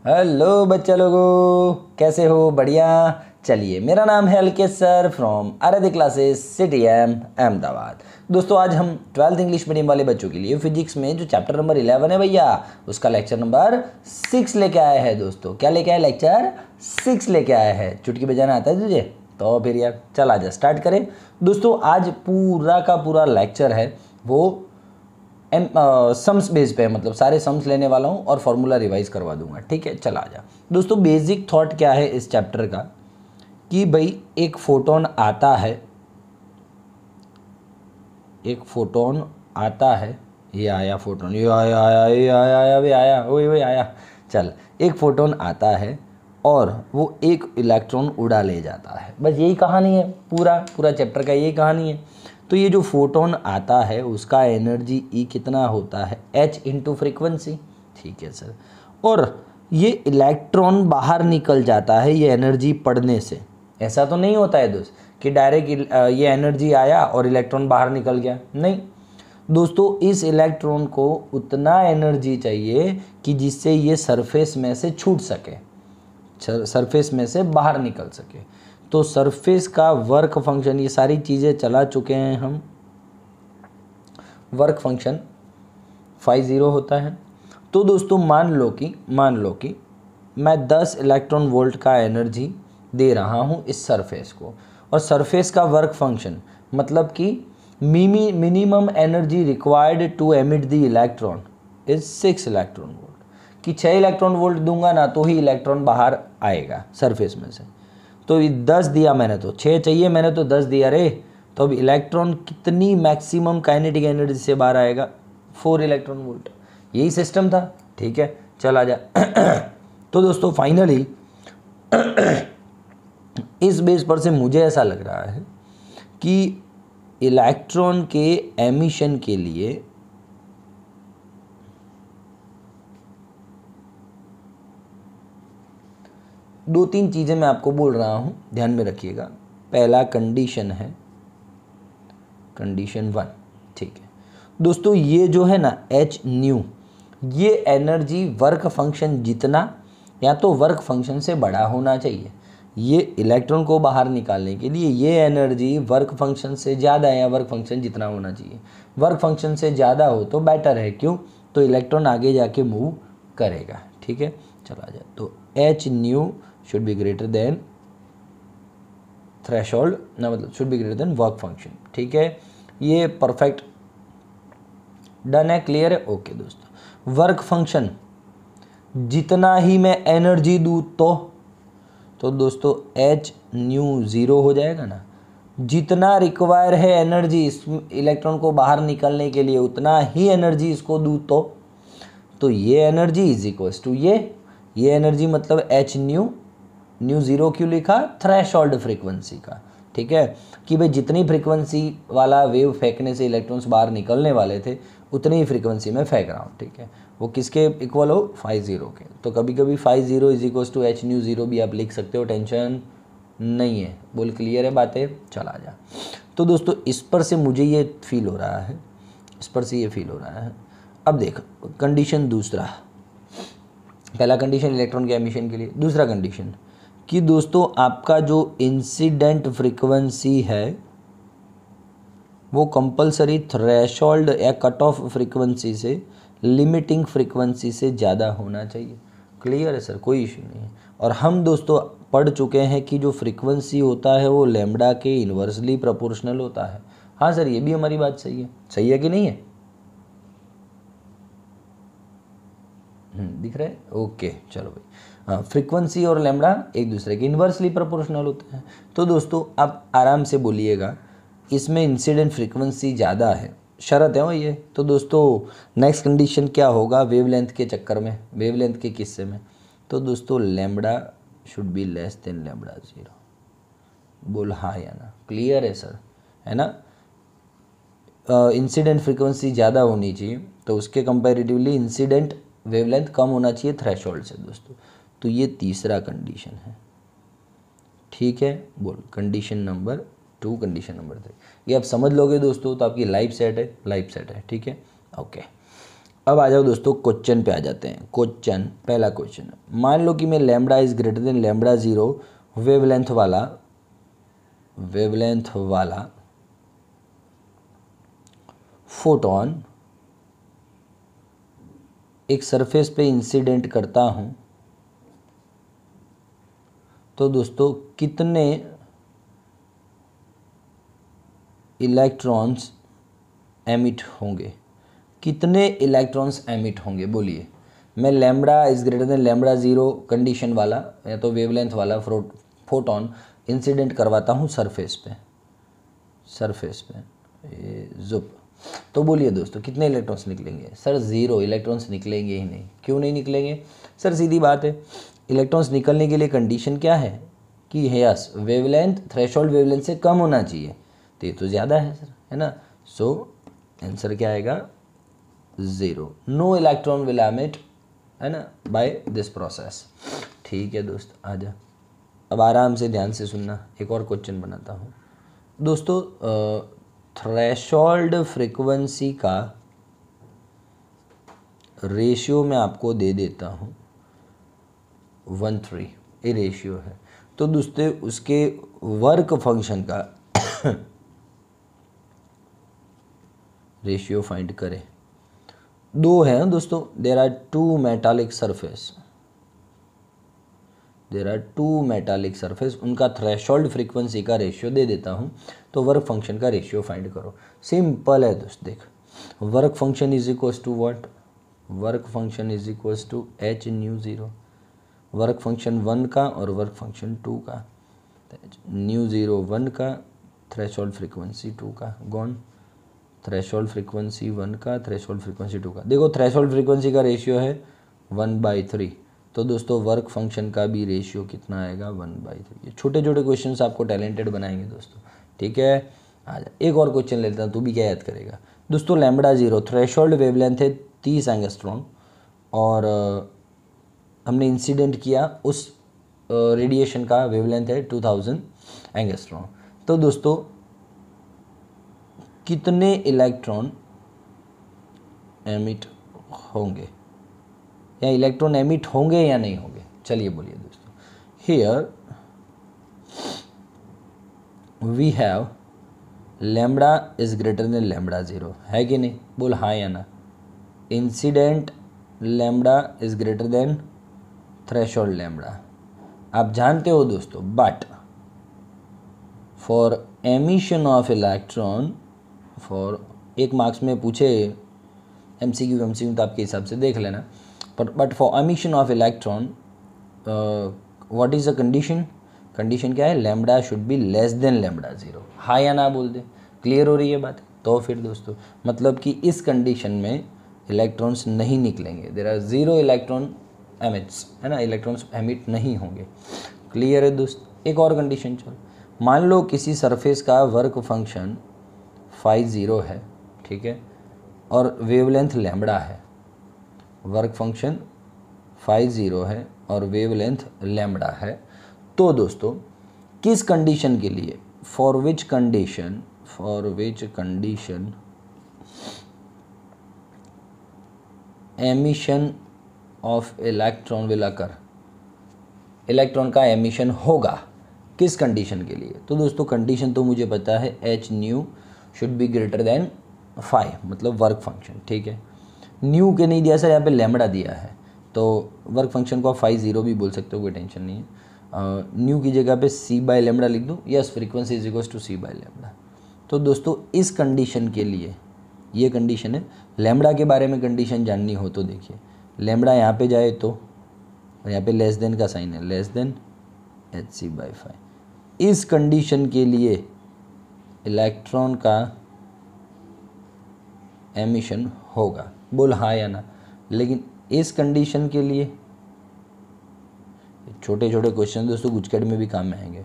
Hello बच्चा लोगों, कैसे हो? बढ़िया। चलिए, मेरा नाम है अलकेश सर फ्रॉम आराध्य क्लासेस सिटी एम अहमदाबाद। दोस्तों, आज हम 12th इंग्लिश मीडियम वाले बच्चों के लिए फिजिक्स में जो चैप्टर नंबर 11 है भैया, उसका लेक्चर नंबर 6 लेके आए हैं। दोस्तों, क्या लेके आए? लेक्चर 6 लेके आए हैं। चुटकी बजाना आता है तुझे? तो फिर यार चल आजा स्टार्ट करें। दोस्तों, आज पूरा का पूरा लेक्चर है वो सम्स बेस पे, मतलब सारे सम्स लेने वाला हूँ और फॉर्मूला रिवाइज करवा दूंगा। ठीक है, चला जा। दोस्तों, बेसिक थॉट क्या है इस चैप्टर का कि भाई एक फोटोन आता है, एक फोटोन आता है। ये आया फोटोन, ये आया आया ये आया आया वे आया वही वही आया। चल, एक फोटोन आता है और वो एक इलेक्ट्रॉन उड़ा ले जाता है। बस यही कहानी है, पूरा पूरा चैप्टर का यही कहानी है। तो ये जो फोटोन आता है उसका एनर्जी ई कितना होता है? H into frequency. ठीक है सर। और ये इलेक्ट्रॉन बाहर निकल जाता है ये एनर्जी पड़ने से। ऐसा तो नहीं होता है दोस्त कि डायरेक्ट ये एनर्जी आया और इलेक्ट्रॉन बाहर निकल गया, नहीं दोस्तों। इस इलेक्ट्रॉन को उतना एनर्जी चाहिए कि जिससे ये सरफेस में से छूट सके, सरफेस में से बाहर निकल सके। तो सरफेस का वर्क फंक्शन, ये सारी चीज़ें चला चुके हैं हम। वर्क फंक्शन φ0 होता है। तो दोस्तों मान लो कि मैं 10 इलेक्ट्रॉन वोल्ट का एनर्जी दे रहा हूँ इस सरफेस को, और सरफेस का वर्क फंक्शन मतलब कि minimum energy required to emit the electron is 6 electron volt. कि 6 इलेक्ट्रॉन वोल्ट दूंगा ना तो ही इलेक्ट्रॉन बाहर आएगा सरफेस में से। तो 10 दिया मैंने, तो 6 चाहिए, मैंने तो 10 दिया रे। तो अब इलेक्ट्रॉन कितनी मैक्सिमम काइनेटिक एनर्जी से बाहर आएगा? 4 इलेक्ट्रॉन वोल्ट। यही सिस्टम था। ठीक है, चल आ जा। तो दोस्तों फाइनली इस बेस पर से मुझे ऐसा लग रहा है कि इलेक्ट्रॉन के एमिशन के लिए दो तीन चीज़ें मैं आपको बोल रहा हूँ, ध्यान में रखिएगा। पहला कंडीशन है कंडीशन 1। ठीक है दोस्तों, ये जो है ना एच न्यू, ये एनर्जी वर्क फंक्शन जितना या तो वर्क फंक्शन से बड़ा होना चाहिए। ये इलेक्ट्रॉन को बाहर निकालने के लिए ये एनर्जी वर्क फंक्शन से ज़्यादा या वर्क फंक्शन जितना होना चाहिए। वर्क फंक्शन से ज़्यादा हो तो बेटर है, क्यों? तो इलेक्ट्रॉन आगे जाके मूव करेगा। ठीक है, चलो आ जाए। तो H new should be greater than threshold, ना मतलब should be greater then work function. ठीक है, ये परफेक्ट डन है, क्लियर है? ओके दोस्तों, वर्क फंक्शन जितना ही मैं एनर्जी दूँ तो दोस्तों एच न्यू 0 हो जाएगा ना। जितना रिक्वायर है एनर्जी इस इलेक्ट्रॉन को बाहर निकलने के लिए उतना ही एनर्जी इसको दूँ तो ये एनर्जी इज इक्वल्स टू ये एनर्जी मतलब एच न्यू 0 क्यों लिखा? थ्रेशोल्ड फ्रीक्वेंसी का। ठीक है, कि भाई जितनी फ्रीक्वेंसी वाला वेव फेंकने से इलेक्ट्रॉन्स बाहर निकलने वाले थे उतनी ही फ्रीक्वेंसी में फेंक रहा हूँ। ठीक है, वो किसके इक्वल हो? φ0 के। तो कभी कभी φ0 is equals to H nu 0 भी आप लिख सकते हो, टेंशन नहीं है। बोल क्लियर है बातें? चला जा। तो दोस्तों इस पर से मुझे ये फील हो रहा है, इस पर से ये फील हो रहा है। अब देख कंडीशन दूसरा, पहला कंडीशन इलेक्ट्रॉन के एमिशन के लिए। दूसरा कंडीशन कि दोस्तों आपका जो इंसिडेंट फ्रीक्वेंसी है वो कंपलसरी थ्रेशोल्ड या कट ऑफ फ्रीक्वेंसी से लिमिटिंग फ्रीक्वेंसी से ज़्यादा होना चाहिए। क्लियर है सर? कोई इशू नहीं है। और हम दोस्तों पढ़ चुके हैं कि जो फ्रीक्वेंसी होता है वो लैम्बडा के इन्वर्सली प्रोपोर्शनल होता है। हाँ सर, ये भी हमारी बात सही है कि नहीं है? दिख रहा है? ओके चलो भाई। हाँ, फ्रीक्वेंसी और लैम्बडा एक दूसरे के इन्वर्सली प्रोपोर्शनल होते हैं। तो दोस्तों आप आराम से बोलिएगा, इसमें इंसिडेंट फ्रीक्वेंसी ज़्यादा है, शर्त है वो ये। तो दोस्तों नेक्स्ट कंडीशन क्या होगा वेवलेंथ के चक्कर में, वेवलेंथ के किस्से में? तो दोस्तों lambda should be less than lambda 0। बोल हाँ या ना? क्लियर है सर? है ना? इंसिडेंट फ्रीक्वेंसी ज़्यादा होनी चाहिए तो उसके कंपैरेटिवली इंसिडेंट वेवलेंथ कम होना चाहिए थ्रेशोल्ड से दोस्तों। तो ये तीसरा कंडीशन है। ठीक है, बोल कंडीशन नंबर 2, कंडीशन नंबर 3। ये आप समझ लोगे दोस्तों तो आपकी लाइफ सेट है, लाइफ सेट है। ठीक है, ओके। अब आ जाओ दोस्तों, क्वेश्चन पे आ जाते हैं। क्वेश्चन, पहला क्वेश्चन, मान लो कि मैं lambda is greater than lambda 0 wavelength वाला फोटोन एक सरफेस पे इंसिडेंट करता हूं, तो दोस्तों कितने इलेक्ट्रॉन्स एमिट होंगे? कितने इलेक्ट्रॉन्स एमिट होंगे बोलिए। मैं lambda is greater than lambda 0 condition वाला या तो वेवलेंथ वाला फोटोन इंसिडेंट करवाता हूँ सरफेस पे जुप, तो बोलिए दोस्तों कितने इलेक्ट्रॉन्स निकलेंगे? सर 0 इलेक्ट्रॉन्स निकलेंगे ही नहीं। क्यों नहीं निकलेंगे? सर सीधी बात है, इलेक्ट्रॉन्स निकलने के लिए कंडीशन क्या है कि यस वेवलेंथ थ्रेशोल्ड वेवलेंथ से कम होना चाहिए, तो ये तो ज़्यादा है सर, है ना। सो आंसर क्या आएगा? 0। नो इलेक्ट्रॉन विल एमिट, है ना, बाय दिस प्रोसेस। ठीक है दोस्त, आ जा। अब आराम से ध्यान से सुनना, एक और क्वेश्चन बनाता हूँ दोस्तों। थ्रेशोल्ड फ्रीक्वेंसी का रेशियो मैं आपको दे देता हूँ 1:3, ये रेशियो है। तो दोस्तों उसके वर्क फंक्शन का रेशियो फाइंड करें। 2 है दोस्तों, देयर आर 2 मेटालिक सरफेस, उनका थ्रेशोल्ड फ्रीक्वेंसी का रेशियो दे देता हूँ, तो वर्क फंक्शन का रेशियो फाइंड करो। सिंपल है दोस्त, देख work function is equals to what? Work function is equals to h nu 0, work function 1 का और वर्क फंक्शन 2 का। न्यू 0 1 का, थ्रेशोल्ड फ्रीक्वेंसी 2 का, गॉन। थ्रेशोल्ड फ्रीक्वेंसी 1 का, थ्रेशोल्ड फ्रीक्वेंसी 2 का। देखो थ्रेशोल्ड फ्रीक्वेंसी का रेशियो है 1/3, तो दोस्तों वर्क फंक्शन का भी रेशियो कितना आएगा? 1/3। ये छोटे छोटे क्वेश्चन आपको टैलेंटेड बनाएंगे दोस्तों, ठीक है। आ जा, एक और क्वेश्चन लेता हूँ, तू भी क्या याद करेगा दोस्तों। लैम्बडा 0 थ्रेशोल्ड वेवलेंथ है 30 एंगस्ट्रॉन, और हमने इंसिडेंट किया उस रेडिएशन का वेवलेंथ है 2000 एंगस्ट्रॉन। तो दोस्तों कितने इलेक्ट्रॉन एमिट होंगे, या इलेक्ट्रॉन एमिट होंगे या नहीं होंगे? चलिए बोलिए दोस्तों। Here we have lambda is greater than lambda 0, है कि नहीं? बोल हाँ या ना। Incident lambda is greater than threshold lambda, आप जानते हो दोस्तों। But for emission of electron, for एक मार्क्स में पूछे MCQ तो आपके हिसाब से देख लेना, but for emission of electron what is the condition? Condition क्या है? Lambda should be less than lambda 0। हाँ या ना बोल दे, क्लियर हो रही है बात? तो फिर दोस्तों मतलब कि इस कंडीशन में इलेक्ट्रॉन्स नहीं निकलेंगे, देयर आर 0 इलेक्ट्रॉन एमिट्स, है ना, इलेक्ट्रॉन्स एमिट नहीं होंगे। क्लियर है दोस्त? एक और कंडीशन चल, मान लो किसी सरफेस का वर्क फंक्शन फाई 0 है, ठीक है, और वेवलेंथ लैम्बडा है। वर्क फंक्शन फाई 0 है और वेवलेंथ लैम्बडा है, तो दोस्तों किस कंडीशन के लिए, for which condition emission of electron will occur, electron का एमिशन होगा किस कंडीशन के लिए? तो दोस्तों कंडीशन तो मुझे पता है, h nu should be greater than phi, मतलब वर्क फंक्शन, ठीक है। न्यू के नहीं दिया सर, यहाँ पे लैम्बडा दिया है, तो वर्क फंक्शन को आप फाई 0 भी बोल सकते हो, कोई टेंशन नहीं है। न्यू की जगह पे c/λ लिख दूँ, yes frequency is equals to c/λ। तो दोस्तों इस कंडीशन के लिए, ये कंडीशन है, लैम्बडा के बारे में कंडीशन जाननी हो तो देखिए, लैम्बडा यहाँ पे जाए तो यहाँ पे लेस देन का साइन है, लेस देन hc/5। इस कंडीशन के लिए इलेक्ट्रॉन का एमिशन होगा, बोल हाँ या ना। लेकिन इस कंडीशन के लिए, छोटे छोटे क्वेश्चन दोस्तों गुजकेट में भी काम में आएंगे,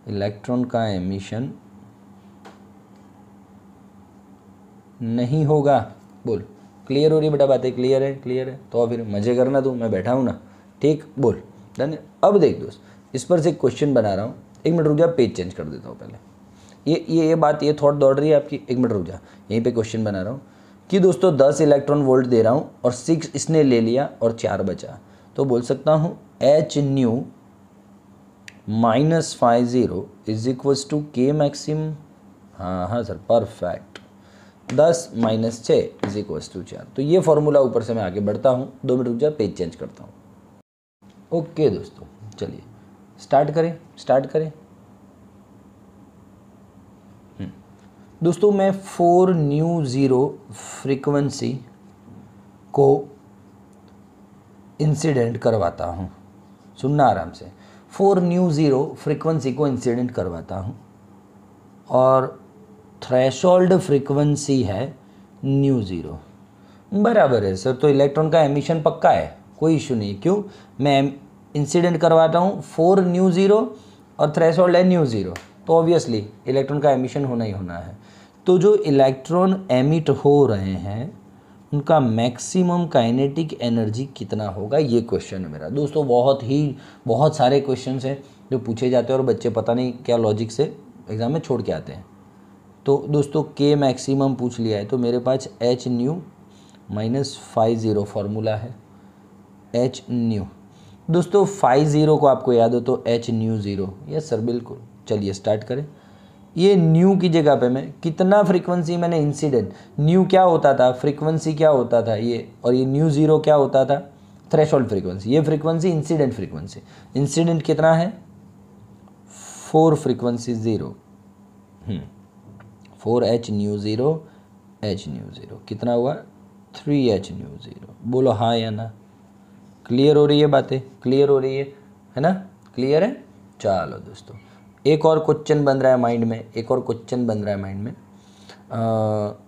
इलेक्ट्रॉन का एमिशन नहीं होगा, बोल। क्लियर हो रही है बेटा बातें? क्लियर है? क्लियर है तो फिर मजे करना, तू मैं बैठा हूँ ना, ठीक, बोल डन। अब देख दोस्त, इस पर से एक क्वेश्चन बना रहा हूँ, 1 मिनट रुक जा, पेज चेंज कर देता हूँ पहले। ये बात, ये थॉट दौड़ रही है आपकी, 1 मिनट रुक जा, यहीं पे क्वेश्चन बना रहा हूँ। कि दोस्तों 10 इलेक्ट्रॉन वोल्ट दे रहा हूँ और 6 इसने ले लिया और 4 बचा, तो बोल सकता हूँ h nu minus 50 is equals to K maximum. हाँ सर, परफेक्ट। 10 माइनस 6 इज इक्वल्स टू 4। तो ये फॉर्मूला ऊपर से मैं आगे बढ़ता हूँ, 2 मिनट रुक जा, पेज चेंज करता हूँ। ओके दोस्तों, चलिए स्टार्ट करें। दोस्तों मैं 4 न्यू ज़ीरो फ्रीक्वेंसी को इंसिडेंट करवाता हूँ। सुनना आराम से, 4 न्यू ज़ीरो फ्रीक्वेंसी को इंसिडेंट करवाता हूँ और थ्रेशोल्ड फ्रीक्वेंसी है न्यू ज़ीरो। बराबर है सर, तो इलेक्ट्रॉन का एमिशन पक्का है, कोई इशू नहीं। क्यों? मैं इंसिडेंट करवाता हूँ 4 न्यू ज़ीरो और थ्रेशोल्ड है न्यू ज़ीरो, तो ऑब्वियसली इलेक्ट्रॉन का एमिशन होना ही होना है। तो जो इलेक्ट्रॉन एमिट हो रहे हैं उनका मैक्सिमम काइनेटिक एनर्जी कितना होगा, ये क्वेश्चन है मेरा। दोस्तों बहुत सारे क्वेश्चंस हैं जो पूछे जाते हैं और बच्चे पता नहीं क्या लॉजिक से एग्ज़ाम में छोड़ के आते हैं। तो दोस्तों के मैक्सिमम पूछ लिया है, तो मेरे पास एच न्यू माइनस 50 फार्मूला है। एच न्यू दोस्तों 50 को आपको याद हो तो H new zero. Yes sir, बिल्कुल। चलिए स्टार्ट करें। ये न्यू की जगह पे मैं कितना फ्रीक्वेंसी मैंने इंसिडेंट, न्यू क्या होता था, फ्रीक्वेंसी क्या होता था ये, और ये न्यू ज़ीरो क्या होता था, थ्रेशोल्ड फ्रीक्वेंसी। ये फ्रीक्वेंसी इंसिडेंट फ्रीक्वेंसी, इंसिडेंट कितना है 4 frequency zero, 4 H new zero, H new zero कितना हुआ 3 एच न्यू ज़ीरो। बोलो हाँ या ना। क्लियर हो रही है बातें, क्लियर हो रही है ना, क्लियर है। चलो दोस्तों, एक और क्वेश्चन बन रहा है माइंड में,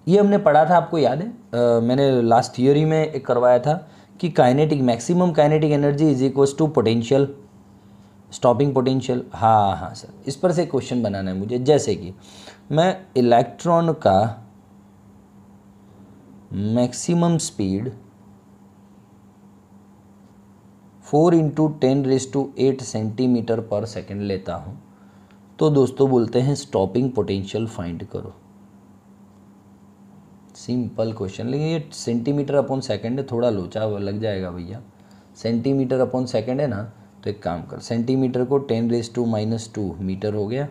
ये हमने पढ़ा था, आपको याद है? मैंने लास्ट थियोरी में एक करवाया था कि kinetic maximum kinetic energy is equals to potential, stopping potential. हाँ सर, इस पर से क्वेश्चन बनाना है मुझे। जैसे कि मैं इलेक्ट्रॉन का मैक्सिमम स्पीड 4 × 10⁸ सेंटीमीटर पर सेकेंड लेता हूँ, तो दोस्तों बोलते हैं स्टॉपिंग पोटेंशियल फाइंड करो। सिंपल क्वेश्चन, लेकिन ये सेंटीमीटर अपॉन सेकेंड है, थोड़ा लोचा लग जाएगा भैया। सेंटीमीटर अपॉन सेकेंड है ना, तो एक काम कर, सेंटीमीटर को 10⁻² मीटर हो गया,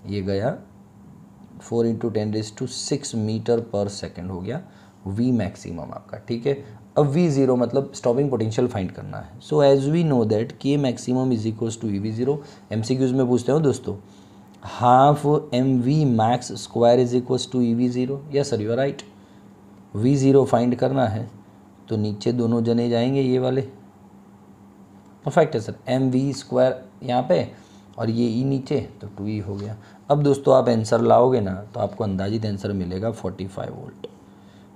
ये गया 4 × 10⁶ मीटर पर सेकेंड हो गया वी मैक्सिमम आपका। ठीक है, अब V0 मतलब स्टॉपिंग पोटेंशियल फाइंड करना है। So as we know that K maximum is equals to EV0। MCQs में पूछते हो दोस्तों, half mv max square is equals to EV0। Yes sir, you are right. V0 find करना है तो नीचे दोनों जने जाएंगे, ये वाले। परफेक्ट है सर, mv स्क्वायर यहाँ पे और ये E नीचे, तो 2E हो गया। अब दोस्तों आप आंसर लाओगे ना तो आपको अंदाजित आंसर मिलेगा 45 वोल्ट।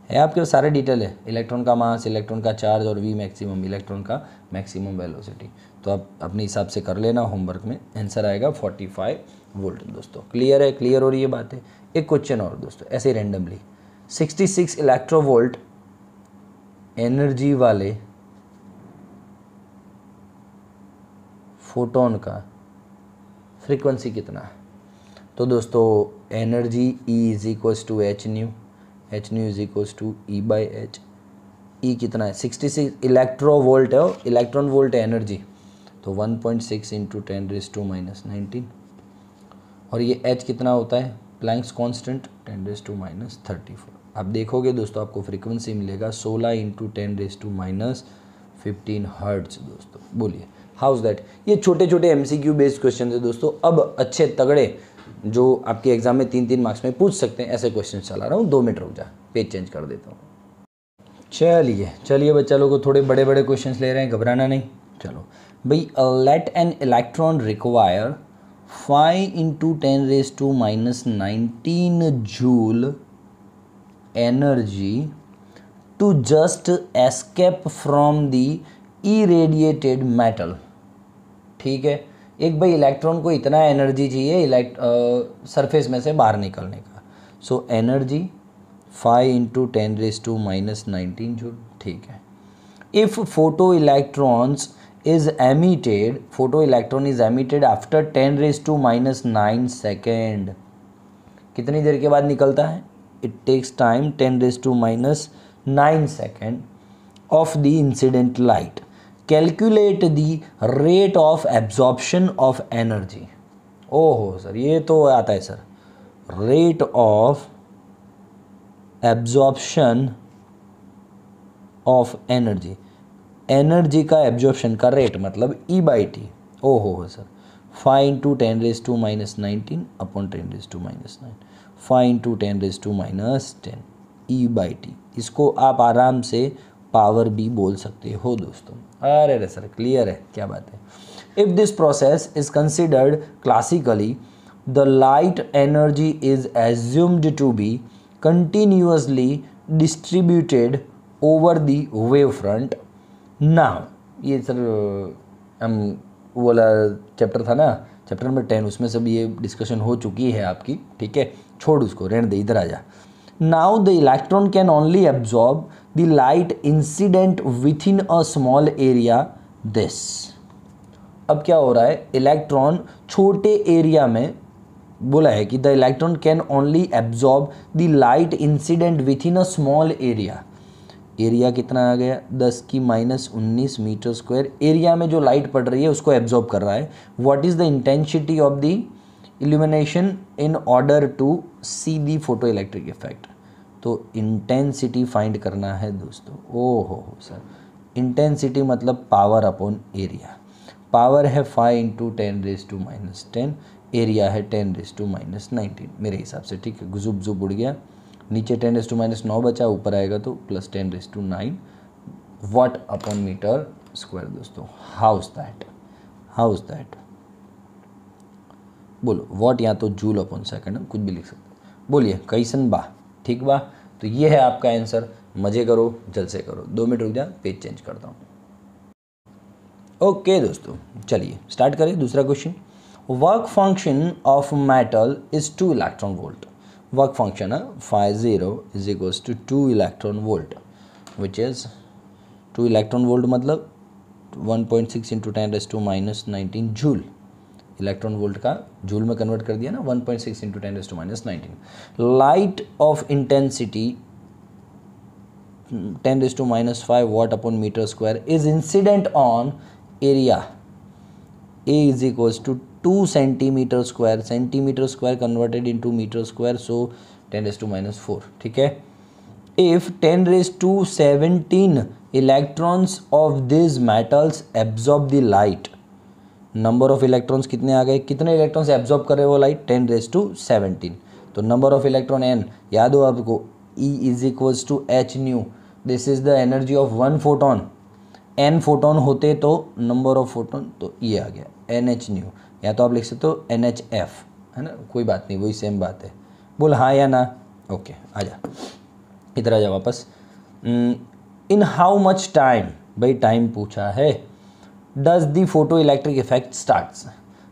है आपके पास सारे डिटेल है, इलेक्ट्रॉन का मास, इलेक्ट्रॉन का चार्ज और V मैक्सिमम, इलेक्ट्रॉन का मैक्सिमम वेलोसिटी। तो आप अपने हिसाब से कर लेना होमवर्क में, आंसर आएगा 45 वोल्ट। दोस्तों क्लियर है, क्लियर हो रही है बातें। एक क्वेश्चन और दोस्तों, ऐसे रैंडमली 66 इलेक्ट्रोवोल्ट एनर्जी वाले फोटोन का फ्रीक्वेंसी कितना है? तो दोस्तों energy E is equals to H nu is equals to E/h। E कितना है 66 इलेक्ट्रोवोल्ट है, इलेक्ट्रॉन वोल्ट है एनर्जी, तो 1.6 × 10⁻⁻19। और ये H कितना होता है, प्लैंक्स कांस्टेंट 10⁻34। आप देखोगे दोस्तों आपको फ्रीक्वेंसी मिलेगा 16 × 10⁻15 हर्ट्ज। दोस्तों बोलिए हाउ इज दैट। ये छोटे छोटे MCQ बेस्ड क्वेश्चन है दोस्तों। अब अच्छे तगड़े जो आपके एग्जाम में 3-3 मार्क्स में पूछ सकते हैं, ऐसे क्वेश्चन चला रहा हूँ। 2 मिनट रुक जा, पेज चेंज कर देता हूँ। चलिए बच्चा लोगों को थोड़े बड़े बड़े क्वेश्चंस ले रहे हैं, घबराना नहीं। चलो भाई, let an electron require 5 × 10⁻19 joule energy to just escape from the irradiated metal. ठीक है, एक भाई इलेक्ट्रॉन को इतना एनर्जी चाहिए सरफेस में से बाहर निकलने का। So energy 5 × 10⁻19 joule. ठीक है, if photo electron is emitted after 10⁻9 second. कितनी देर के बाद निकलता है? it takes time 10 raised to minus 9 second of the incident light. Calculate the rate of absorption of energy. ओहो सर, ये तो आता है sir, rate of absorption of energy, energy का एब्जॉर्प्शन का रेट मतलब E/T. ओहो sir, 5 into 10 raise to minus 19 upon 10 raise to minus 9, 5 into 10 raise to minus 10 E/T. इसको आप आराम से पावर भी बोल सकते हो दोस्तों. अरे सर क्लियर है, क्या बात है. If this process is considered classically, the light energy is assumed to be continuously distributed over the wave front. Now ये सर हम वो वाला चैप्टर था ना, चैप्टर नंबर 10, उसमें सब ये डिस्कशन हो चुकी है आपकी. ठीक है, छोड़ उसको, रहने दे, इधर आ जा. Now the electron can only absorb the light incident with in a small area this. अब क्या हो रहा है, इलेक्ट्रॉन छोटे एरिया में बोला है कि the electron can only absorb the light incident with in a small area. Area कितना आ गया, 10 की माइनस 19 मीटर स्क्वायर. एरिया में जो लाइट पड़ रही है उसको एब्जॉर्ब कर रहा है. What is the intensity of the illumination in order to see the photo electric effect. तो इंटेंसिटी फाइंड करना है दोस्तों. ओहो सर, इंटेंसिटी मतलब पावर अपॉन एरिया. पावर है 5 into 10 raise to minus 10, area है 10 रेज टू माइनस 19 मेरे हिसाब से. ठीक है, गुजुब जुब उड़ गया, नीचे 10 रेज टू माइनस 9 बचा, ऊपर आएगा तो plus 10 raise to 9 watt upon metre square. दोस्तों हाउस दैट बोलो, वाट या तो जूल अपॉन सेकंड, कुछ भी लिख सकते. बोलिए कैसन बा, ठीक बा. तो ये है आपका आंसर. मजे करो, जल्द से करो. 2 मिनट रुक जा, पेज चेंज करता हूँ. ओके दोस्तों, चलिए स्टार्ट करें दूसरा question. Work function of metal is 2 electron volt. Work function है φ0 is equals to 2 electron volt, which is 2 electron volt मतलब 1.6 into 10 raise to minus 19 joule. Electron volt का जूल में कन्वर्ट कर दिया ना, 1.6 into 10 raise to minus 19. Light of intensity 10 raise to minus 5 watt upon metre square is incident on area. A is equals to 2 centimeter square. Centimeter square converted into meter square, so 10 raised to minus 4. ठीक है. If 10 raised to 17 electrons of these metals absorb the light, number of electrons कितने आ गए, कितने electrons absorb कर रहे हैं वो light, 10 raised to 17. तो नंबर ऑफ इलेक्ट्रॉन n याद हो आपको, E is equals to h nu. This is the energy of 1 photon. n photon होते तो नंबर ऑफ फोटोन, तो ये आ गया NH न्यू, या तो आप लिख सकते हो NHF, है ना, कोई बात नहीं, वही सेम बात है. बोल हाँ या ना. ओके, आजा इधर, आजा वापस. इन हाउ मच टाइम, भाई टाइम पूछा है. Does the photo electric effect starts.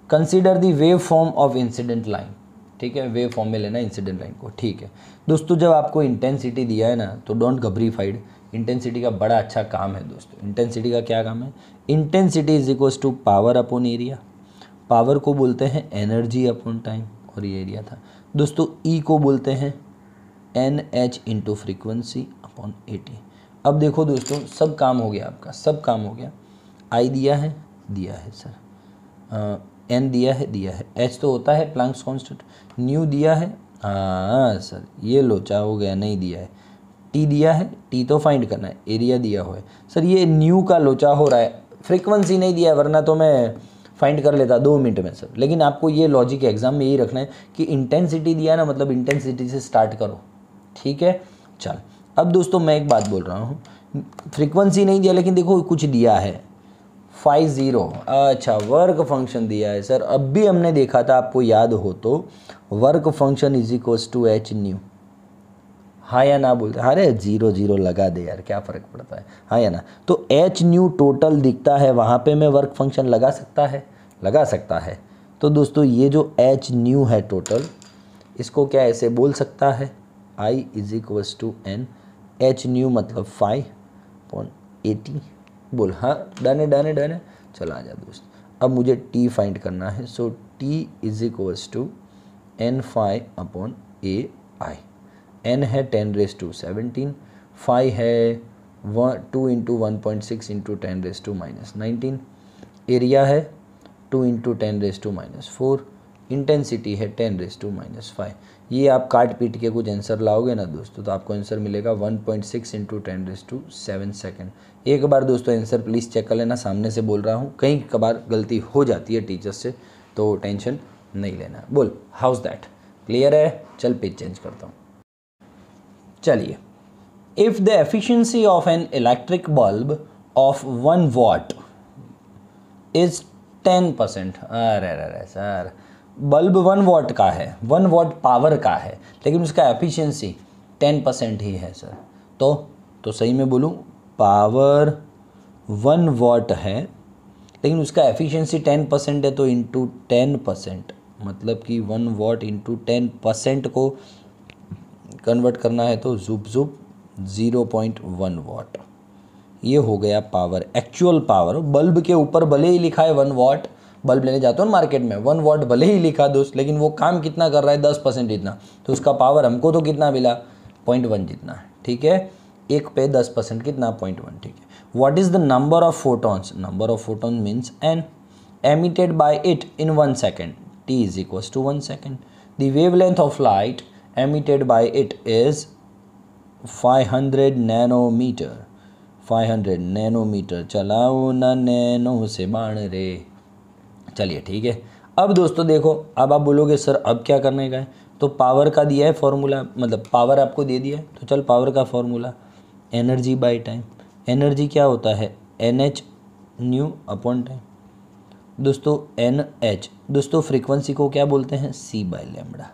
Consider the wave form of incident line. ठीक है, वेव फॉर्म में लेना इंसिडेंट लाइन को. ठीक है दोस्तों, जब आपको इंटेंसिटी दिया है ना तो डोंट घबरीफाइड. इंटेंसिटी का बड़ा अच्छा काम है दोस्तों. इंटेंसिटी का क्या काम है, intensity is equals to power upon area. Power को बोलते हैं एनर्जी अपॉन टाइम, और ये एरिया था दोस्तों. ई को बोलते हैं NH into frequency upon AT. अब देखो दोस्तों, सब काम हो गया आपका, सब काम हो गया. आई दिया है सर, N दिया है, H तो होता है प्लैंक्स कांस्टेंट. न्यू दिया है, हाँ सर ये लोचा हो गया, नहीं दिया है. T दिया है, T तो फाइंड करना है. एरिया दिया हुआ है सर, ये न्यू का लोचा हो रहा है. फ्रीक्वेंसी नहीं दिया, वरना तो मैं फाइंड कर लेता 2 मिनट में सर. लेकिन आपको ये लॉजिक एग्जाम में यही रखना है कि इंटेंसिटी दिया ना, मतलब इंटेंसिटी से स्टार्ट करो. ठीक है, चल. अब दोस्तों मैं एक बात बोल रहा हूँ, फ्रीक्वेंसी नहीं दिया लेकिन देखो कुछ दिया है φ0. अच्छा, वर्क फंक्शन दिया है सर. अब भी हमने देखा था, आपको याद हो तो, work function is equals to h nu. हाँ या ना बोलते, अरे 0 0 लगा दे यार, क्या फ़र्क पड़ता है, हाँ या ना. तो h न्यू टोटल दिखता है, वहाँ पे मैं वर्क फंक्शन लगा सकता है. तो दोस्तों ये जो h न्यू है टोटल, इसको क्या ऐसे बोल सकता है, I is equals to n. h nu मतलब 5/80. बोल हाँ, डन है. चलो आ जा दोस्त. अब मुझे t फाइंड करना है. So t is equals to n phi upon AI. n है 10⁻17, phi है 2 × 1.6 × 10⁻−19, एरिया है 2 × 10⁻⁻4, इंटेंसिटी है 10⁻⁻5। ये आप काट पीट के कुछ आंसर लाओगे ना दोस्तों तो आपको आंसर मिलेगा 1.6 × 10⁻7 सेकेंड। एक बार दोस्तों आंसर प्लीज़ चेक कर लेना, सामने से बोल रहा हूँ, कई कबार गलती हो जाती है टीचर से, तो टेंशन नहीं लेना। बोल हाउस दैट, क्लियर है? चल पेज चेंज करता हूँ। चलिए, if the efficiency of N electric bulb of 1 watt is 10%। अरे सर, बल्ब 1 watt का है, 1 watt पावर का है, लेकिन उसका एफिशिएंसी 10% ही है सर। तो सही में बोलूँ, पावर 1 watt है लेकिन उसका एफिशिएंसी 10% है, तो इंटू 10%, मतलब कि 1 watt इंटू 10% को कन्वर्ट करना है तो जुप 0.1 watt। ये हो गया पावर, एक्चुअल पावर। बल्ब के ऊपर भले ही लिखा है 1 watt, बल्ब लेने जाते हो ना मार्केट में, 1 watt भले ही लिखा दोस्त, लेकिन वो काम कितना कर रहा है, 10% जितना, तो उसका पावर हमको तो कितना मिला, 0.1 जितना है। ठीक है, 1 पे 10% कितना, 0.1। ठीक है, what is the number of photons? Number of photon means n emitted by it in 1 second, t is equals to 1 second. The wavelength of light emitted by it is 500 nanometre. 500 nanometre, चलाओ ना nano से बाण रे। चलिए ठीक है, अब दोस्तों देखो, अब आप बोलोगे सर अब क्या करने का है, तो पावर का दिया है फॉर्मूला, मतलब पावर आपको दे दिया है, तो चल पावर का formula energy by time. Energy क्या होता है, NH न्यू अपॉन टाइम। दोस्तों NH, दोस्तों फ्रीक्वेंसी को क्या बोलते हैं, c/λ।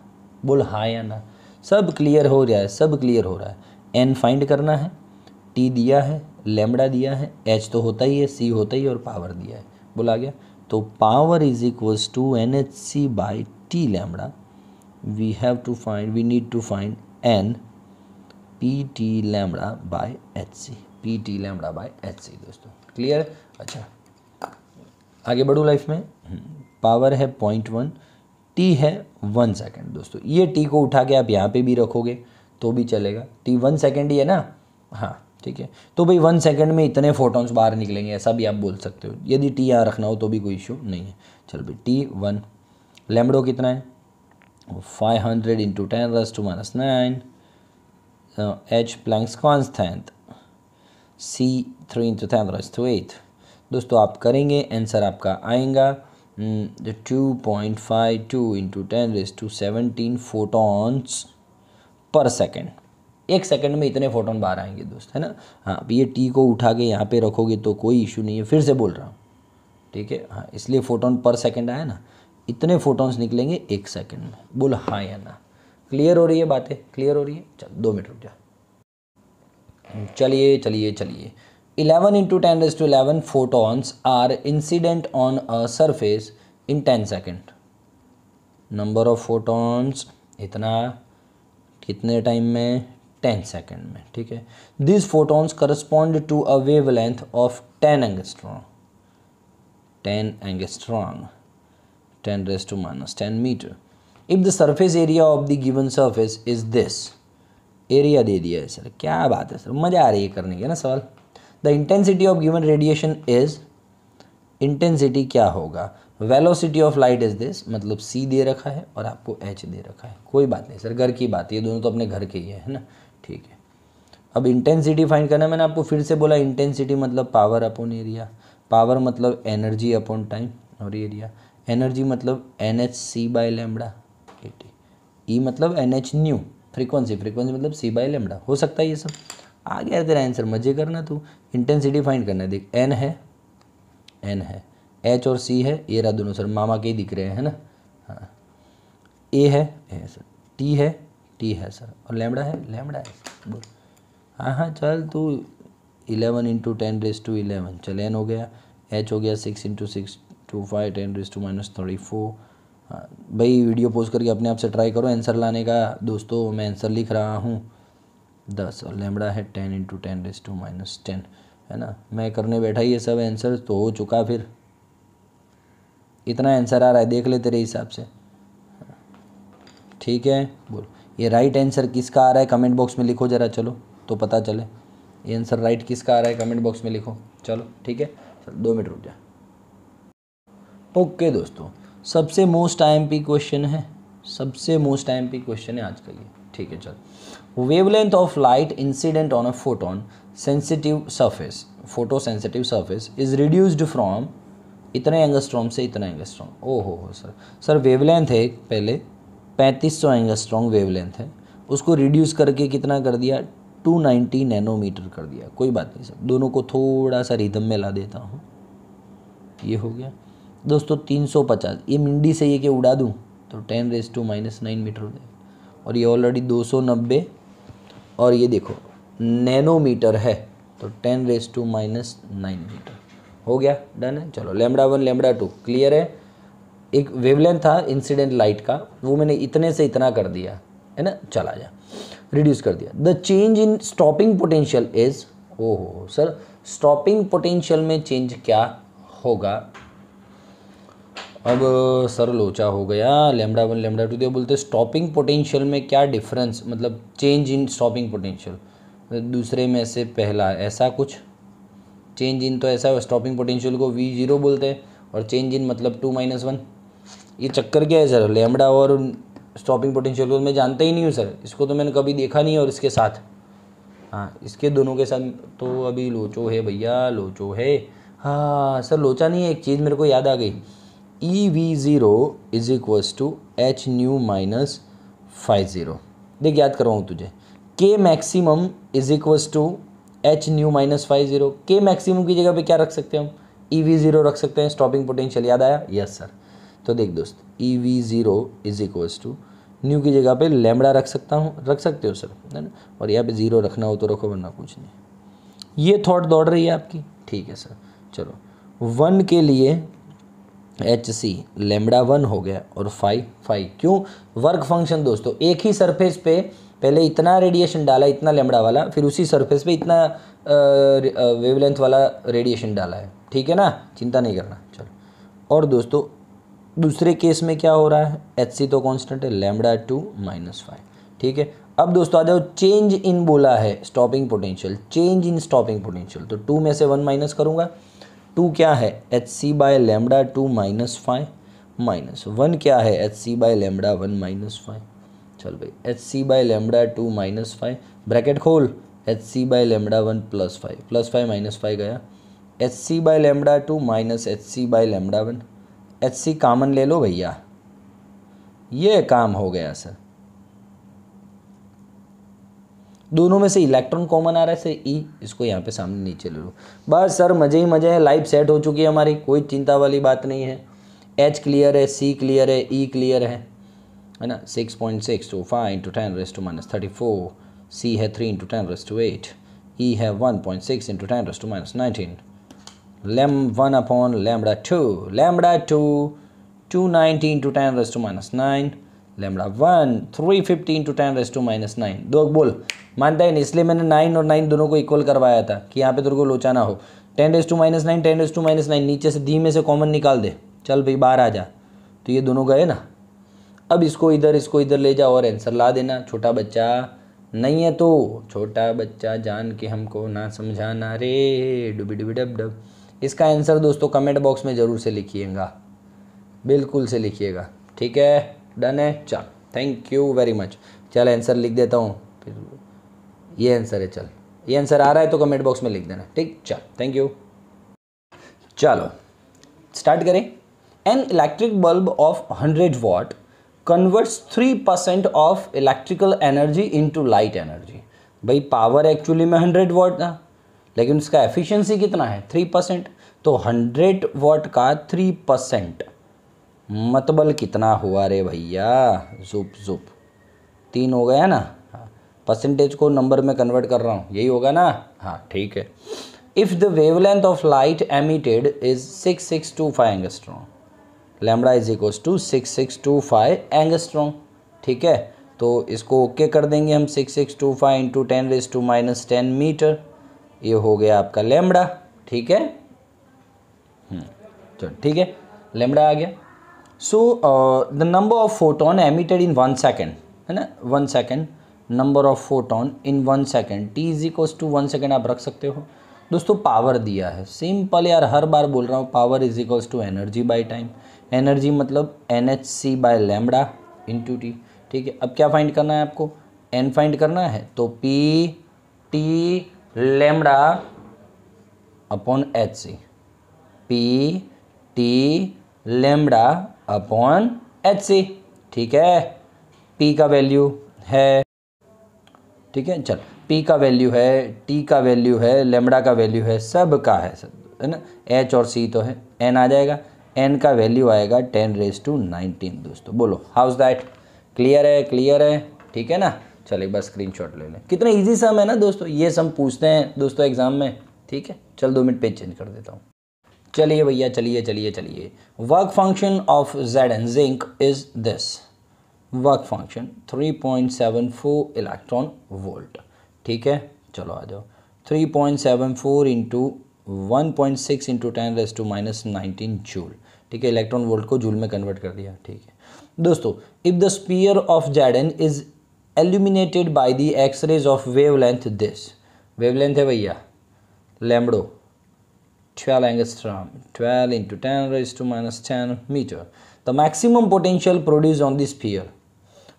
बोल हाँ या ना? सब क्लियर हो रहा है, सब क्लियर हो रहा है। n फाइंड करना है, t दिया है, लैम्बडा दिया है, h तो होता ही है, c होता ही है, और पावर दिया है। बोला गया, तो power is equals to NHc/t lambda. We have to find, we need to find n PT lambda by HC, PT lambda by HC। दोस्तों क्लियर? अच्छा, आगे बढ़ूँ लाइफ में। पावर है 0.1, t है 1 सेकेंड। दोस्तों ये t को उठा के आप यहाँ पे भी रखोगे तो भी चलेगा, t 1 सेकेंड ही है ना। हाँ ठीक है, तो भाई 1 सेकेंड में इतने फोटॉन्स बाहर निकलेंगे, ऐसा भी आप बोल सकते हो। यदि t यहाँ रखना हो तो भी कोई इशू नहीं है। चल भाई t1, लैम्बडो कितना है, 500 × 10⁻⁻9, h प्लैंक्स कांस्टेंट, c 3 × 10⁻8। दोस्तों आप करेंगे, आंसर आपका आएगा 2.52 × 10⁻17 फोटॉन्स पर सेकेंड। 1 सेकेंड में इतने फोटोन बाहर आएंगे दोस्त, है ना। हाँ, अब ये टी को उठा के यहाँ पे रखोगे तो कोई इशू नहीं है, फिर से बोल रहा हूँ, ठीक है। हाँ, इसलिए फोटोन पर सेकेंड आया ना, इतने फोटॉन्स निकलेंगे 1 सेकेंड में। बोल हाँ या ना? क्लियर हो रही है बातें? क्लियर हो रही है? चल 2 मिनट रुक जा। चलिए 11 × 10⁻11 photons are incident on a surface in 10 second. Number of photons इतना, कितने टाइम में, 10 सेकेंड में। ठीक है, this photons correspond to a wavelength of 10 angstrom, 10 angstrom, 10⁻⁻10 metre. If the surface area of the given surface is this, area दे दिया है sir, क्या बात है सर, मज़ा आ रही है करने के ना सवाल। The intensity of given radiation is, intensity क्या होगा, velocity of light is this, मतलब c दे रखा है और आपको h दे रखा है। कोई बात नहीं सर, घर की बात है, ये दोनों तो अपने घर के ही है ना। ठीक है, अब इंटेंसिटी फाइंड करना, मैंने आपको फिर से बोला, इंटेंसिटी मतलब पावर अपॉन एरिया, पावर मतलब एनर्जी अपॉन टाइम, और एरिया, एनर्जी मतलब NHc/λ, ई मतलब NH न्यू, फ्रीक्वेंसी मतलब c/λ। हो सकता है ये सब। आ गया तेरा आंसर, मजे करना तू। इंटेंसिटी फाइंड करना है, देख n है, h और c है, ये रहा दोनों सर, मामा के ही दिख रहे हैं ना। हाँ, a है सर, t है सर, और लैम्बडा है बोल। हाँ चल तू 11 × 10⁻11, चल n हो गया, h हो गया 6 × 6 to 5 10⁻34। हाँ भाई, वीडियो पोस्ट करके अपने आप से ट्राई करो आंसर लाने का। दोस्तों मैं आंसर लिख रहा हूँ 10, और लैम्बडा है 10 × 10⁻10, है ना। मैं करने बैठा ये सब आंसर तो हो चुका, फिर इतना आंसर आ रहा है, देख ले तेरे हिसाब से। ठीक है, बोल ये राइट आंसर किसका आ रहा है कमेंट बॉक्स में लिखो ज़रा, चलो तो पता चले ये आंसर राइट किसका आ रहा है कमेंट बॉक्स में लिखो। चलो ठीक है, चलो 2 मिनट रुक जा। ओके दोस्तों, सबसे मोस्ट आईएमपी क्वेश्चन है, सबसे मोस्ट आईएमपी क्वेश्चन है आज का ये। ठीक है, चलो। Wavelength of light incident on a photon sensitive surface, photo sensitive surface is reduced from इतने एंगस्ट्रॉम से इतना एंगस्ट्रॉम। ओहो सर वेवलेंथ है पहले 3500 एंगस्ट्रॉम वेवलेंथ है, उसको रिड्यूस करके कितना कर दिया 290 नैनोमीटर कर दिया। कोई बात नहीं सर, दोनों को थोड़ा सा रिदम में ला देता हूँ। ये हो गया दोस्तों 350, ये मिंडी से ये कि उड़ा दूँ तो 10⁻⁹ मीटर हो जाएगा, और ये ऑलरेडी 290 और ये देखो नैनोमीटर है तो 10⁻⁹ मीटर हो गया। डन है। चलो λ1 λ2 क्लियर है। एक वेवलेंथ था इंसिडेंट लाइट का, वो मैंने इतने से इतना कर दिया है ना, चला जा रिड्यूस कर दिया। The change in stopping potential is, ओहो सर स्टॉपिंग पोटेंशियल में चेंज क्या होगा। अब सर लोचा हो गया, λ1 λ2 तो बोलते स्टॉपिंग पोटेंशियल में क्या डिफरेंस, मतलब चेंज इन स्टॉपिंग पोटेंशियल दूसरे में से पहला ऐसा कुछ, चेंज इन तो ऐसा है, स्टॉपिंग पोटेंशियल को V0 बोलते हैं और चेंज इन मतलब 2 - 1। ये चक्कर क्या है सर, लैम्बडा और स्टॉपिंग पोटेंशियल को मैं जानता ही नहीं हूँ सर, इसको तो मैंने कभी देखा नहीं है, और इसके साथ हाँ इसके दोनों के साथ तो अभी लोचो है भैया, लोचो है। हाँ सर लोचा नहीं है, एक चीज़ मेरे को याद आ गई, EV0 is equals to Hν minus φ0। देख याद करवाऊँ तुझे, K maximum is equals to Hν minus φ0। K maximum की जगह पे क्या रख सकते हैं हम, EV0 रख सकते हैं, स्टॉपिंग पोटेंशियल याद आया। यस सर, तो देख दोस्त EV0 is equals to new की जगह पे लैम्बडा रख सकता हूँ, रख सकते हो सर है ना, और यहाँ पे 0 रखना हो तो रखो वरना कुछ नहीं। ये थॉट दौड़ रही है आपकी, ठीक है सर। चलो 1 के लिए HC λ1 हो गया और φ क्यों, वर्क फंक्शन दोस्तों एक ही सरफेस पे पहले इतना रेडिएशन डाला, इतना लैम्बडा वाला, फिर उसी सरफेस पे इतना वेवलेंथ वाला रेडिएशन डाला है, ठीक है ना, चिंता नहीं करना। चलो और दोस्तों दूसरे केस में क्या हो रहा है, HC तो कांस्टेंट है, λ2 माइनस φ, ठीक है। अब दोस्तों आ जाओ, चेंज इन बोला है stopping potential, change in stopping potential, तो 2 में से 1 माइनस करूँगा, 2 क्या है HC बाय λ2 माइनस φ, माइनस 1 क्या है HC बाय λ1 माइनस φ। चल भाई HC बाय λ2 माइनस φ ब्रैकेट खोल, HC बाय λ1 प्लस φ माइनस φ गया, HC by λ2 minus HC by λ1, HC common ले लो भैया, ये काम हो गया सर। दोनों में से इलेक्ट्रॉन कॉमन आ रहा है सर E, इसको यहाँ पे सामने नीचे ले लो, बस सर मजे ही मजे हैं, लाइफ सेट हो चुकी है हमारी, कोई चिंता वाली बात नहीं है। H क्लियर है, C क्लियर है, E क्लियर है ना। 6.625 × 10⁻34, C है 3 × 10⁸, E है 1.6 × 10⁻19, λ1 अपॉन λ2, λ2 290 × 10⁻9, λ1 350 × 10⁻9। दो बोल मानता है नहीं, इसलिए मैंने 9 और 9 दोनों को इक्वल करवाया था कि यहाँ पे तेरे को लोचा ना हो। 10⁻9 10⁻9 नीचे से धीमे से कॉमन निकाल दे, चल भाई बाहर आ जा, तो ये दोनों गए ना। अब इसको इधर ले जा और आंसर ला देना। छोटा बच्चा नहीं है तो छोटा बच्चा जान के हमको ना समझाना रे, डुबी डुबी डब डब। इसका आंसर दोस्तों कमेंट बॉक्स में ज़रूर से लिखिएगा, बिल्कुल से लिखिएगा, ठीक है। डन है, चल थैंक यू वेरी मच। चल आंसर लिख देता हूँ, फिर ये आंसर है, चल ये आंसर आ रहा है तो कमेंट बॉक्स में लिख देना, ठीक। चल थैंक यू, चलो स्टार्ट करें। An electric bulb of 100 watt converts 3% of electrical energy into light energy. भाई पावर एक्चुअली में 100 वाट था, लेकिन उसका एफिशिएंसी कितना है 3%, तो 100 वाट का 3% मतलब कितना हुआ रे भैया, जुप जुप 3 हो गया ना। परसेंटेज को नंबर में कन्वर्ट कर रहा हूँ, यही होगा ना, हाँ ठीक है। If the wavelength of light emitted is 6625 angstrom, lambda is equals to 6625 angstrom, ठीक है। तो इसको ओके कर देंगे हम, 6625 इंटू 10⁻⁻10 मीटर, ये हो गया आपका लैम्बडा, ठीक है। चलो ठीक है, लैम्बडा आ गया। So the number of photon emitted in 1 second, है ना 1 second, number of photon in 1 second, T is equals to 1 second आप रख सकते हो। दोस्तों पावर दिया है, सिंपल यार, हर बार बोल रहा हूँ, power is equals to energy by time. Energy मतलब NHC bye lambda into T. ठीक है, अब क्या फाइंड करना है आपको, एन फाइंड करना है, तो P T lambda upon HC, P T lambda upon HC। ठीक है, P का वैल्यू है, ठीक है, चल P का वैल्यू है, T का वैल्यू है, लैम्बडा का वैल्यू है, सब का है, सब है ना, H और C तो है, N आ जाएगा, N का वैल्यू आएगा 10⁻19। दोस्तों बोलो हाउस दैट, क्लियर है, क्लियर है, ठीक है ना। चल एक बार स्क्रीनशॉट ले लें, कितना इजी सम है ना दोस्तों, ये सम पूछते हैं दोस्तों एग्जाम में। ठीक है, चल 2 मिनट पेज चेंज कर देता हूँ। चलिए भैया, चलिए work function of Zn zinc is this, work function 3.74 electron volt. ठीक है, चलो आ जाओ, 3.74 इंटू 1.6 इंटू 10⁻⁻19 जूल। ठीक है, इलेक्ट्रॉन वोल्ट को जूल में कन्वर्ट कर दिया। ठीक है दोस्तों, if the sphere of Zn is illuminated by the x-rays of wavelength this, wavelength है भैया lambda 12 angstrom, 12 into 10⁻10 metre, the maximum potential produce on the sphere,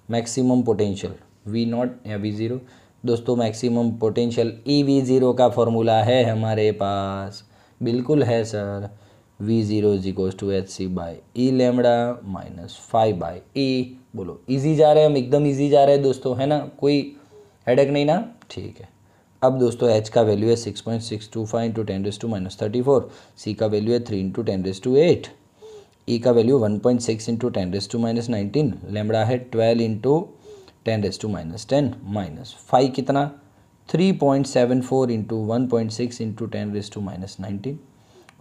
maximum potential V0 या V0। दोस्तों मैक्सिमम पोटेंशियल EV0 का formula है हमारे पास, बिल्कुल है sir, V0 is equals to HC by E lambda minus 5/E। बोलो इजी जा रहे हैं हम, एकदम इजी जा रहे हैं दोस्तों, है ना, कोई हेडेक नहीं ना। ठीक है, अब दोस्तों H का वैल्यू है 6.625 इंटू 10⁻34, C का वैल्यू है 3 इंटू 10⁸, E का वैल्यू 1.6 इंटू 10⁻19, लैम्बडा है 12 इंटू 10⁻10 माइनस 5 कितना 3.74 इंटू 1.6 इंटू 10⁻19,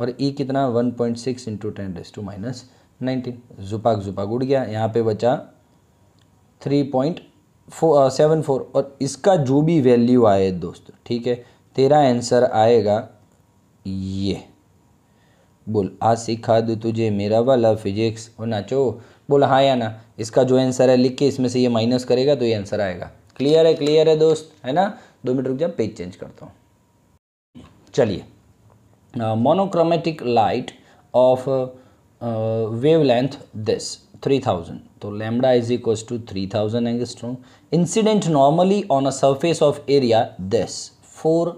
और E कितना 1.6 इंटू 10⁻19। जुपाक उड़ गया, यहाँ पे बचा 3.74, और इसका जो भी वैल्यू आए दोस्तों, ठीक है, तेरा आंसर आएगा ये। बोल आज सिखा दूँ तुझे मेरा वाला फिजिक्स, और नाचो, बोल हाँ या ना। इसका जो आंसर है लिख के इसमें से ये माइनस करेगा तो ये आंसर आएगा। क्लियर है दोस्त, है ना। 2 मिनट रुक जा, पेज चेंज करता हूँ। चलिए, monochromatic light of wavelength this 3000, तो lambda is equals to 3000 angstrom, incident normally on a surface of area this 4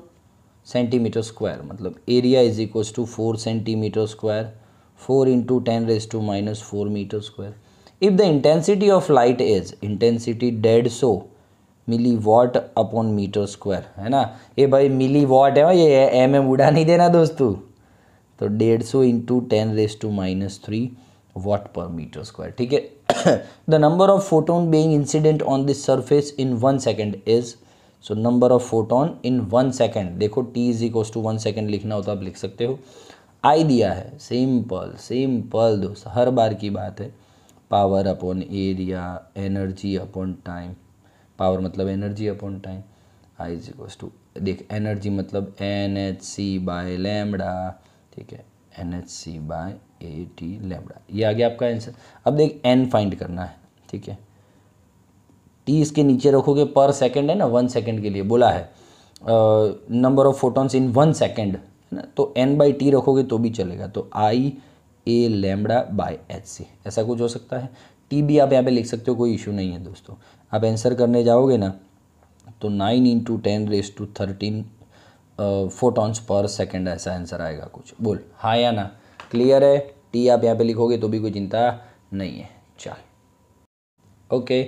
centimetre square, मतलब area is equals to 4 centimetre square, 4 into 10⁻⁻4 metre square. If the intensity of light is, intensity 150 milliwatt upon metre square, है ना। ये भाई मिली what है, ये M उड़ा नहीं देना दोस्तों, तो 150 इंटू 10⁻³ वॉट पर मीटर स्क्वायर। ठीक है, the number of photon being incident on this surface in 1 second is, so number of photon in 1 second, देखो t is equals to 1 second लिखना होता आप लिख सकते हो। आई दिया है, सिंपल दोस्त, हर बार की बात है, power upon area, energy upon time, power मतलब energy upon time, I is equals to, देख एनर्जी मतलब NHC बाय लैम्बडा, ठीक है, NHC बाय AT लैम्बडा, ये आ गया आपका आंसर। अब देख n फाइंड करना है, ठीक है, t इसके नीचे रखोगे, पर सेकंड है ना, 1 सेकंड के लिए बोला है, number of photons in 1 second है ना, तो n/t रखोगे तो भी चलेगा, तो IA लैम्बडा बाय HC, ऐसा कुछ हो सकता है। t भी आप यहाँ पे लिख सकते हो, कोई इशू नहीं है दोस्तों। आप आंसर करने जाओगे ना तो 9 इंटू 10⁻13 फोटॉन्स पर सेकंड, ऐसा आंसर आएगा कुछ। बोल हाँ या ना, क्लियर है। टी आप यहाँ पे लिखोगे तो भी कोई चिंता नहीं है। चल okay,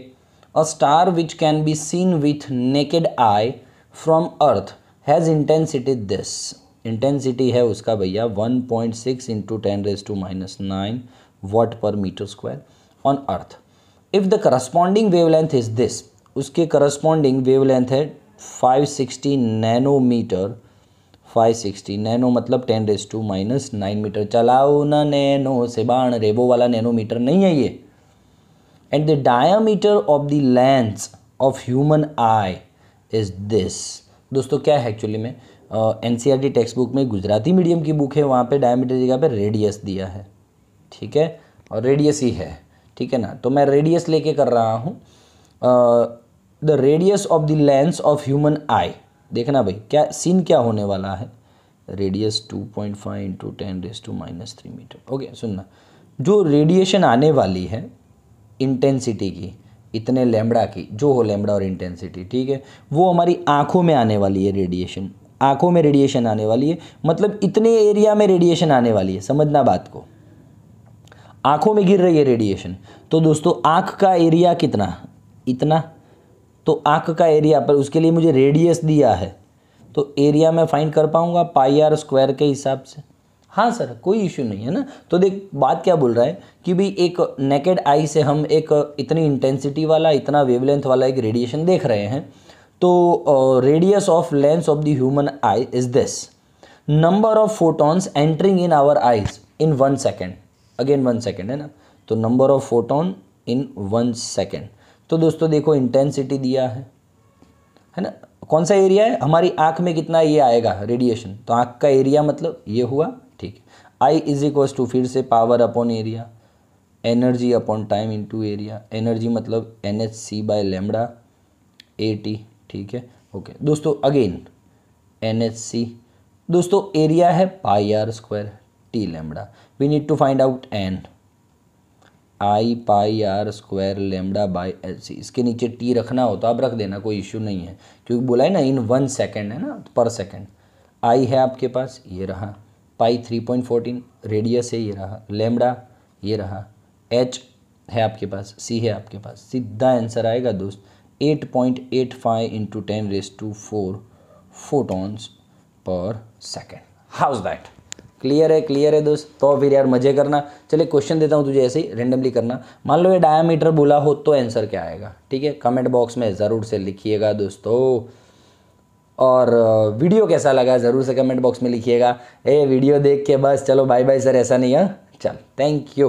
a star which can be seen with naked eye from earth has intensity this, intensity है उसका भैया 1.6 इंटू 10⁻⁻9 वॉट पर metre square on earth. If the corresponding wavelength is this, उसके करस्पॉन्डिंग वेवलेंथ है 560 नैनोमीटर, 560 नैनो मतलब 10⁻⁻9 metre. चलाओ ना नैनो से बाण रे, वो वाला नैनोमीटर नहीं है ये। And the diameter of the lens of human eye is this. दोस्तों क्या है एक्चुअली में, NCERT टेक्स्ट बुक में गुजराती मीडियम की बुक है, वहाँ पे डायमीटर की जगह पे रेडियस दिया है, ठीक है, और रेडियस ही है, ठीक है ना, तो मैं रेडियस लेके कर रहा हूँ। The radius of the lens of human आई, देखना भाई क्या सीन क्या होने वाला है, रेडियस 2.5 इंटू 10⁻³ मीटर। ओके सुनना, जो रेडिएशन आने वाली है इंटेंसिटी की, इतने लैम्बडा की, जो हो लैम्बडा और इंटेंसिटी, ठीक है, वो हमारी आँखों में आने वाली है रेडिएशन, आँखों में रेडिएशन आने वाली है, मतलब इतने एरिया में रेडिएशन आने वाली है, समझना बात को, आँखों में गिर रही है रेडिएशन। तो दोस्तों आँख का एरिया कितना, इतना, तो आँख का एरिया पर उसके लिए मुझे रेडियस दिया है, तो एरिया मैं फाइंड कर पाऊँगा πr² के हिसाब से। हाँ सर कोई इश्यू नहीं है ना। तो देख बात क्या बोल रहा है कि भाई एक नेकेड आई से हम एक इतनी इंटेंसिटी वाला, इतना वेवलेंथ वाला एक रेडिएशन देख रहे हैं, तो radius of lens of the human eye is this, number of photons entering in our eyes in 1 second, again 1 second है ना, तो number of photon in 1 second. तो दोस्तों देखो इंटेंसिटी दिया है ना, कौन सा एरिया है, हमारी आँख में कितना ये आएगा रेडिएशन, तो आँख का एरिया मतलब ये हुआ, ठीक है। आई इज इक्वल्स टू फिर से power upon area, energy upon time into area, energy मतलब NhC/λ AT, ठीक है। ओके दोस्तों अगेन NhC, दोस्तों एरिया है πr² T⁻, we need to find out n, I πr²λ/hc, इसके नीचे T रखना हो तो आप रख देना, कोई इश्यू नहीं है, क्योंकि बोला है ना इन 1 सेकेंड है ना, पर सेकेंड। I है आपके पास, ये रहा, पाई 3.14 रेडियस है, ये रहा, लैम्बडा ये रहा, H है आपके पास, C है आपके पास, सीधा आंसर आएगा दोस्त 8.85 into 10⁴ photons per second. House that, clear है दोस्त। तो फिर यार मजे करना, चलिए क्वेश्चन देता हूँ तुझे, ऐसे ही रेंडमली करना। मान लो ये डायामीटर बोला हो तो आंसर क्या आएगा, ठीक है, कमेंट बॉक्स में ज़रूर से लिखिएगा दोस्तों। और वीडियो कैसा लगा ज़रूर से कमेंट बॉक्स में लिखिएगा। वीडियो देख के बस चलो बाय बाय सर, ऐसा नहीं है, चल थैंक यू।